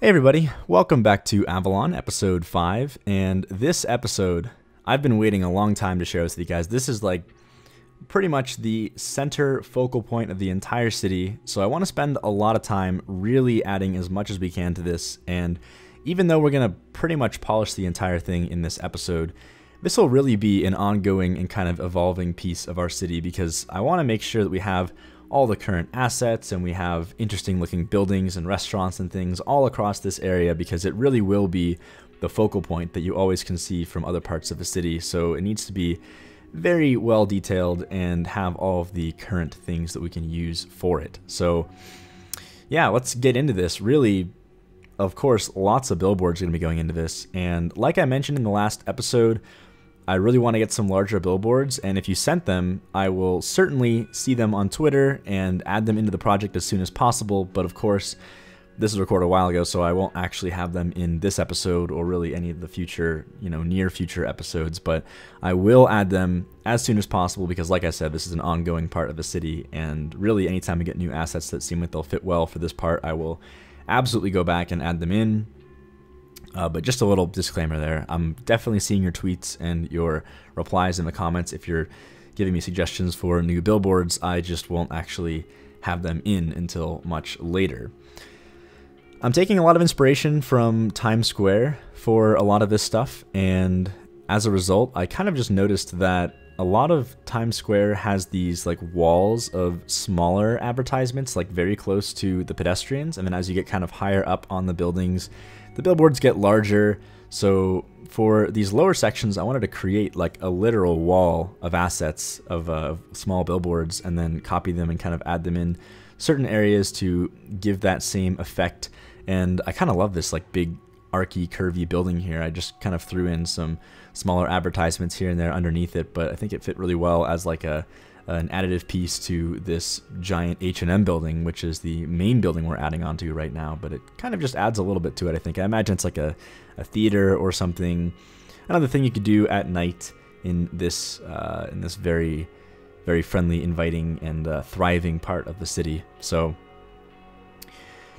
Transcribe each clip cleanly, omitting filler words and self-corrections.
Hey everybody, welcome back to Avalon, episode 5, and this episode, I've been waiting a long time to share this with you guys. This is like pretty much the center focal point of the entire city, so I want to spend a lot of time really adding as much as we can to this, and even though we're going to pretty much polish the entire thing in this episode, this will really be an ongoing and kind of evolving piece of our city because I want to make sure that we have all the current assets and we have interesting looking buildings and restaurants and things all across this area because it really will be the focal point that you always can see from other parts of the city. So it needs to be very well detailed and have all of the current things that we can use for it. So yeah, let's get into this. Really, of course, lots of billboards are going to be going into this. And like I mentioned in the last episode, I really want to get some larger billboards, and if you sent them, I will certainly see them on Twitter and add them into the project as soon as possible, but of course, this was recorded a while ago, so I won't actually have them in this episode or really any of the future, near future episodes, but I will add them as soon as possible because, like I said, this is an ongoing part of the city, and really anytime we get new assets that seem like they'll fit well for this part, I will absolutely go back and add them in. But just a little disclaimer there, I'm definitely seeing your tweets and your replies in the comments. If you're giving me suggestions for new billboards, I just won't actually have them in until much later. I'm taking a lot of inspiration from Times Square for a lot of this stuff, and as a result, I kind of just noticed that a lot of Times Square has these like walls of smaller advertisements, like very close to the pedestrians, and then as you get kind of higher up on the buildings, the billboards get larger. So for these lower sections, I wanted to create like a literal wall of assets of small billboards and then copy them and kind of add them in certain areas to give that same effect. And I kind of love this like big archy curvy building here. I just kind of threw in some smaller advertisements here and there underneath it, but I think it fit really well as like an additive piece to this giant H&M building, which is the main building we're adding onto right now, but it kind of just adds a little bit to it, I think. I imagine it's like a theater or something. Another thing you could do at night in this very, very friendly, inviting, and thriving part of the city. So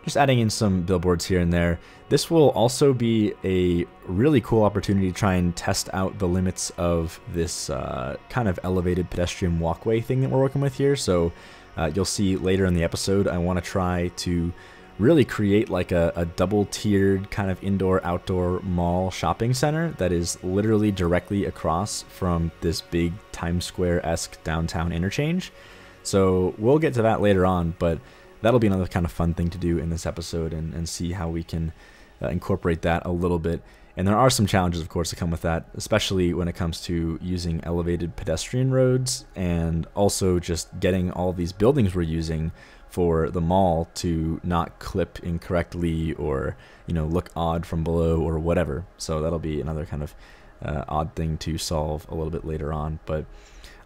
just adding in some billboards here and there. This will also be a really cool opportunity to try and test out the limits of this kind of elevated pedestrian walkway thing that we're working with here. So you'll see later in the episode, I want to try to really create like a double-tiered kind of indoor-outdoor mall shopping center that is literally directly across from this big Times Square-esque downtown interchange. So we'll get to that later on, but that'll be another kind of fun thing to do in this episode and see how we can incorporate that a little bit. And there are some challenges, of course, that come with that, especially when it comes to using elevated pedestrian roads and also just getting all of these buildings we're using for the mall to not clip incorrectly or, look odd from below or whatever. So that'll be another kind of odd thing to solve a little bit later on. But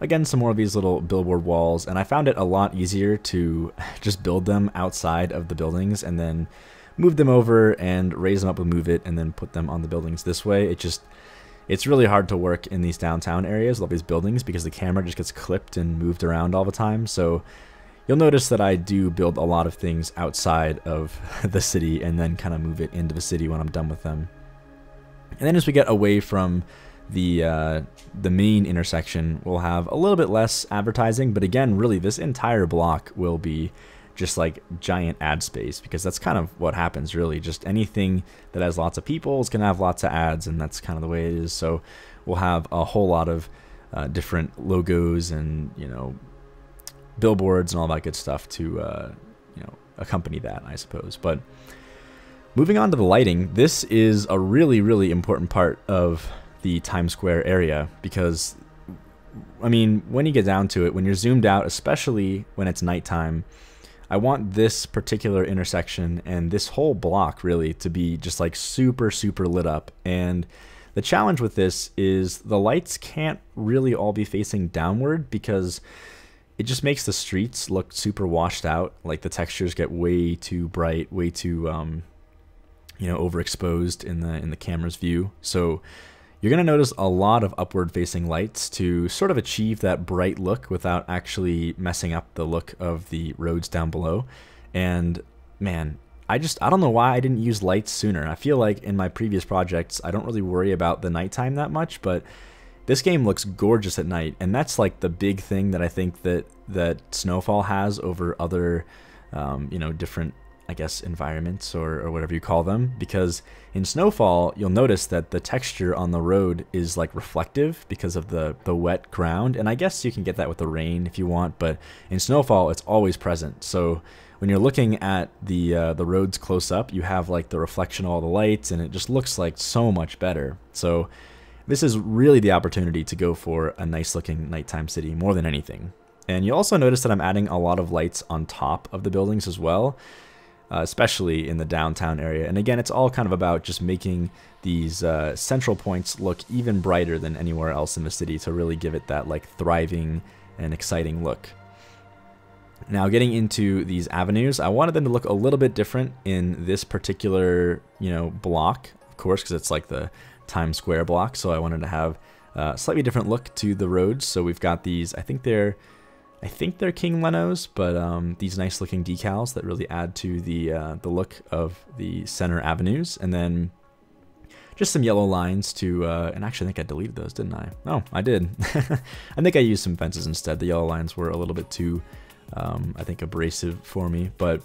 again, some more of these little billboard walls, and I found it a lot easier to just build them outside of the buildings and then move them over and raise them up and move it and then put them on the buildings this way. It's really hard to work in these downtown areas with all these buildings because the camera just gets clipped and moved around all the time. So you'll notice that I do build a lot of things outside of the city and then kind of move it into the city when I'm done with them. And then as we get away from the main intersection, we'll have a little bit less advertising, but again, really this entire block will be just like giant ad space because that's kind of what happens really. Just anything that has lots of people is gonna have lots of ads, and that's kind of the way it is. So we'll have a whole lot of different logos and billboards and all that good stuff to accompany that, I suppose. But moving on to the lighting, this is a really, really important part of the Times Square area because, I mean, when you get down to it, when you're zoomed out, especially when it's nighttime, I want this particular intersection and this whole block really to be just like super, super lit up. And the challenge with this is the lights can't really all be facing downward because it just makes the streets look super washed out. Like the textures get way too bright, way too overexposed in the camera's view. So you're going to notice a lot of upward facing lights to sort of achieve that bright look without actually messing up the look of the roads down below. And man, I don't know why I didn't use lights sooner. I feel like in my previous projects, I don't really worry about the nighttime that much, but this game looks gorgeous at night, and that's like the big thing that I think that Snowfall has over other, you know, different, I guess, environments or whatever you call them. Because in Snowfall, you'll notice that the texture on the road is like reflective because of the wet ground, and I guess you can get that with the rain if you want, but in Snowfall, it's always present. So when you're looking at the roads close up, you have like the reflection of all the lights, and it just looks like so much better. So this is really the opportunity to go for a nice looking nighttime city more than anything. And you also notice that I'm adding a lot of lights on top of the buildings as well, especially in the downtown area. And again, it's all kind of about just making these central points look even brighter than anywhere else in the city to really give it that like thriving and exciting look. Now, getting into these avenues, I wanted them to look a little bit different in this particular, you know, block, of course, because it's like the Times Square block. So I wanted to have a slightly different look to the roads. So we've got these, I think they're King Lenos, but these nice looking decals that really add to the look of the center avenues, and then just some yellow lines to, and actually I think I deleted those, didn't I? No, I did. I think I used some fences instead. The yellow lines were a little bit too, I think, abrasive for me, but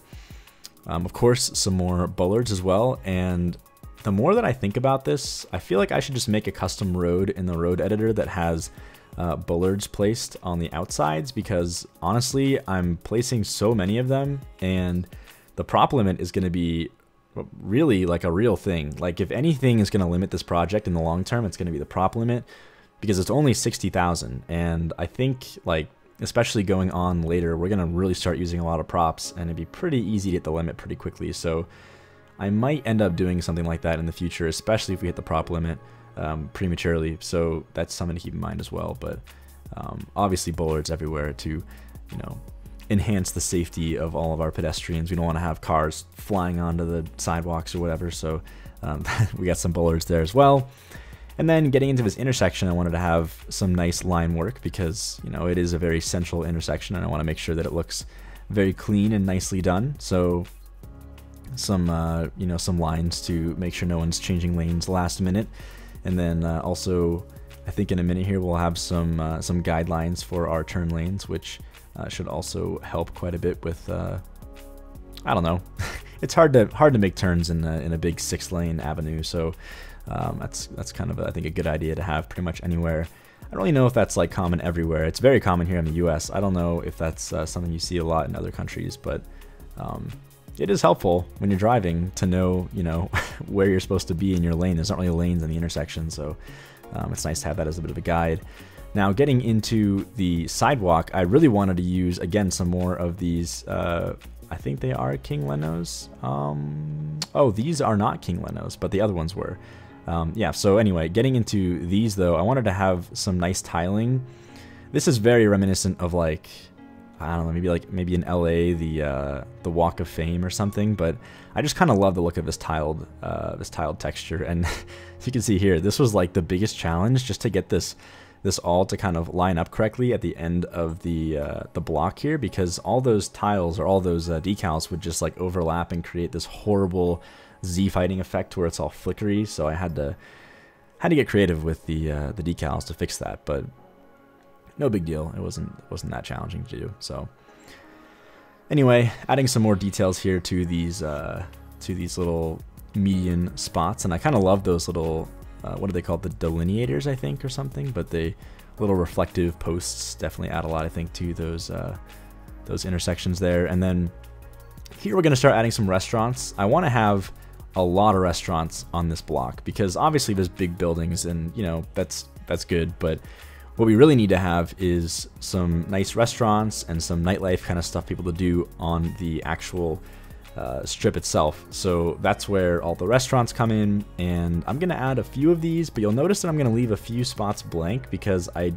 of course some more bollards as well. And the more that I think about this, I feel like I should just make a custom road in the road editor that has bollards placed on the outsides, because honestly, I'm placing so many of them, and the prop limit is going to be really like a real thing. Like if anything is going to limit this project in the long term, it's going to be the prop limit, because it's only 60,000, and I think like especially going on later, we're going to really start using a lot of props, and it'd be pretty easy to hit the limit pretty quickly. So I might end up doing something like that in the future, especially if we hit the prop limit prematurely. So that's something to keep in mind as well. But obviously bollards everywhere to, you know, enhance the safety of all of our pedestrians. We don't want to have cars flying onto the sidewalks or whatever. So we got some bollards there as well. And then getting into this intersection, I wanted to have some nice line work because, you know, it is a very central intersection, and I want to make sure that it looks very clean and nicely done. So some, you know, some lines to make sure no one's changing lanes last minute. And then also, I think in a minute here, we'll have some guidelines for our turn lanes, which should also help quite a bit with, I don't know, it's hard to make turns in a big 6-lane avenue. So that's kind of, I think, a good idea to have pretty much anywhere. I don't really know if that's like common everywhere. It's very common here in the US. I don't know if that's something you see a lot in other countries, but it is helpful when you're driving to know, you know, where you're supposed to be in your lane. There's not really lanes in the intersection, so it's nice to have that as a bit of a guide. Now, getting into the sidewalk, I really wanted to use, again, some more of these, I think they are King Lenos. Oh, these are not King Lenos, but the other ones were. Yeah, so anyway, getting into these, though, I wanted to have some nice tiling. This is very reminiscent of, like, I don't know, maybe in LA, the Walk of Fame or something, but I just kind of love the look of this tiled texture. And as you can see here, this was like the biggest challenge, just to get this all to kind of line up correctly at the end of the block here, because all those tiles or all those decals would just like overlap and create this horrible Z fighting effect where it's all flickery. So I had to get creative with the decals to fix that, but no big deal. It wasn't that challenging to do. So anyway, adding some more details here to these little median spots, and I kind of love those little what do they call, the delineators, I think, or something. But the little reflective posts definitely add a lot, I think, to those intersections there. And then here we're going to start adding some restaurants. I want to have a lot of restaurants on this block because obviously there's big buildings, and you know that's good, but what we really need to have is some nice restaurants and some nightlife kind of stuff people to do on the actual strip itself. So that's where all the restaurants come in, and I'm going to add a few of these, but you'll notice that I'm going to leave a few spots blank because I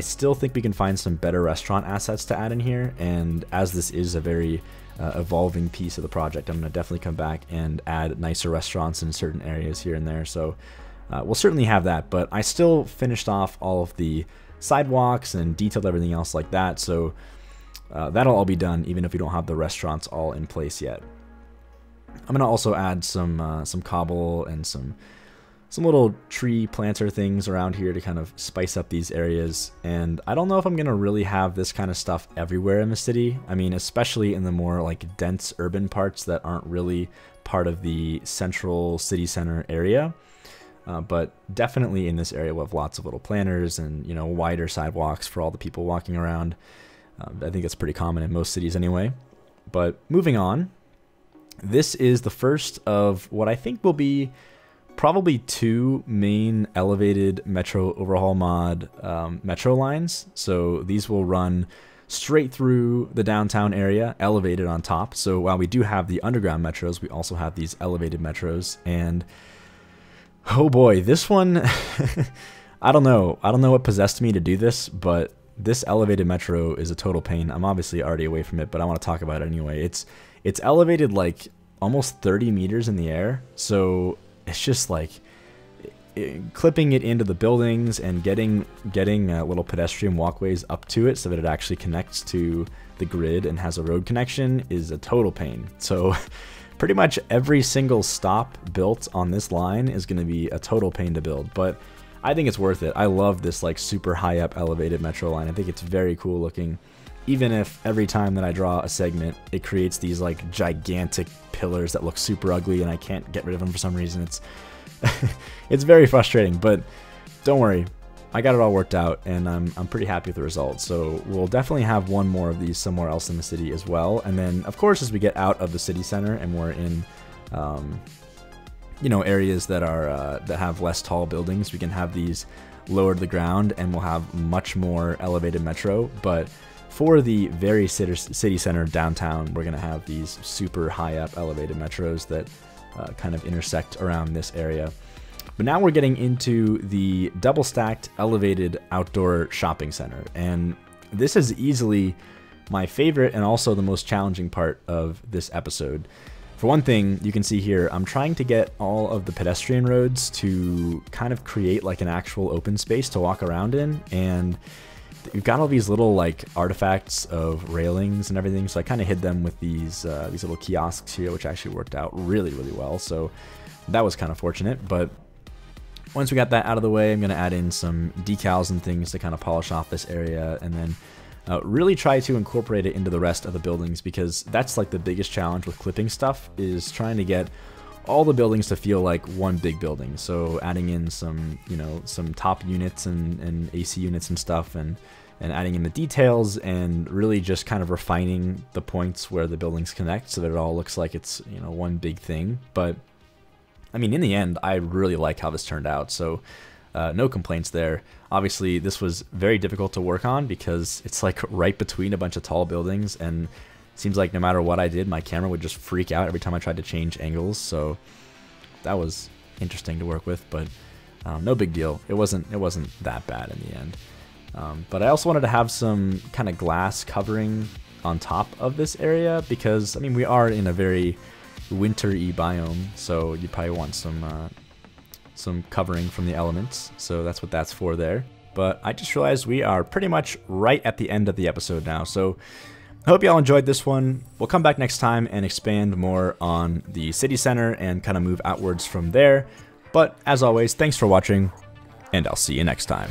still think we can find some better restaurant assets to add in here, and as this is a very evolving piece of the project, I'm going to definitely come back and add nicer restaurants in certain areas here and there. So we'll certainly have that, but I still finished off all of the sidewalks and detailed everything else like that, so that'll all be done even if we don't have the restaurants all in place yet. I'm gonna also add some cobble and some little tree planter things around here to kind of spice up these areas. And I don't know if I'm gonna really have this kind of stuff everywhere in the city. I mean, especially in the more like dense urban parts that aren't really part of the central city center area. But definitely in this area we'll have lots of little planters and, you know, wider sidewalks for all the people walking around. I think that's pretty common in most cities anyway. But moving on, this is the first of what I think will be probably 2 main elevated metro overhaul mod metro lines. So these will run straight through the downtown area, elevated on top. So while we do have the underground metros, we also have these elevated metros. And oh boy, this one, I don't know what possessed me to do this, but this elevated metro is a total pain. I'm obviously already away from it, but I want to talk about it anyway. It's elevated like almost 30 meters in the air, so it's just like clipping it into the buildings and getting little pedestrian walkways up to it so that it actually connects to the grid and has a road connection is a total pain. So pretty much every single stop built on this line is going to be a total pain to build, but I think it's worth it. I love this like super high up elevated metro line. I think it's very cool looking. Even if every time that I draw a segment, it creates these like gigantic pillars that look super ugly and I can't get rid of them for some reason. It's very frustrating, but don't worry. I got it all worked out and I'm pretty happy with the results. So we'll definitely have one more of these somewhere else in the city as well. And then of course, as we get out of the city center and we're in, you know, areas that are that have less tall buildings, we can have these lower to the ground and we'll have much more elevated metro. But for the very city center downtown, we're going to have these super high up elevated metros that kind of intersect around this area. But now we're getting into the double stacked elevated outdoor shopping center. And this is easily my favorite and also the most challenging part of this episode. For one thing, you can see here, I'm trying to get all of the pedestrian roads to kind of create like an actual open space to walk around in. And we've got all these little like artifacts of railings and everything. So I kind of hid them with these little kiosks here, which actually worked out really, really well. So that was kind of fortunate. But once we got that out of the way, I'm going to add in some decals and things to kind of polish off this area. And then really try to incorporate it into the rest of the buildings, because that's like the biggest challenge with clipping stuff, is trying to get all the buildings to feel like one big building. So adding in some, you know, some top units and AC units and stuff, and adding in the details and really just kind of refining the points where the buildings connect so that it all looks like it's, you know, one big thing. But I mean, in the end, I really like how this turned out. So no complaints there. Obviously, this was very difficult to work on because it's like right between a bunch of tall buildings, and it seems like no matter what I did, my camera would just freak out every time I tried to change angles. So that was interesting to work with, but no big deal. It wasn't that bad in the end. But I also wanted to have some kind of glass covering on top of this area because, I mean, we are in a very winter-y biome, so you probably want some covering from the elements, so that's what that's for there. But I just realized we are pretty much right at the end of the episode now, so I hope y'all enjoyed this one. We'll come back next time and expand more on the city center and kind of move outwards from there. But as always, thanks for watching, and I'll see you next time.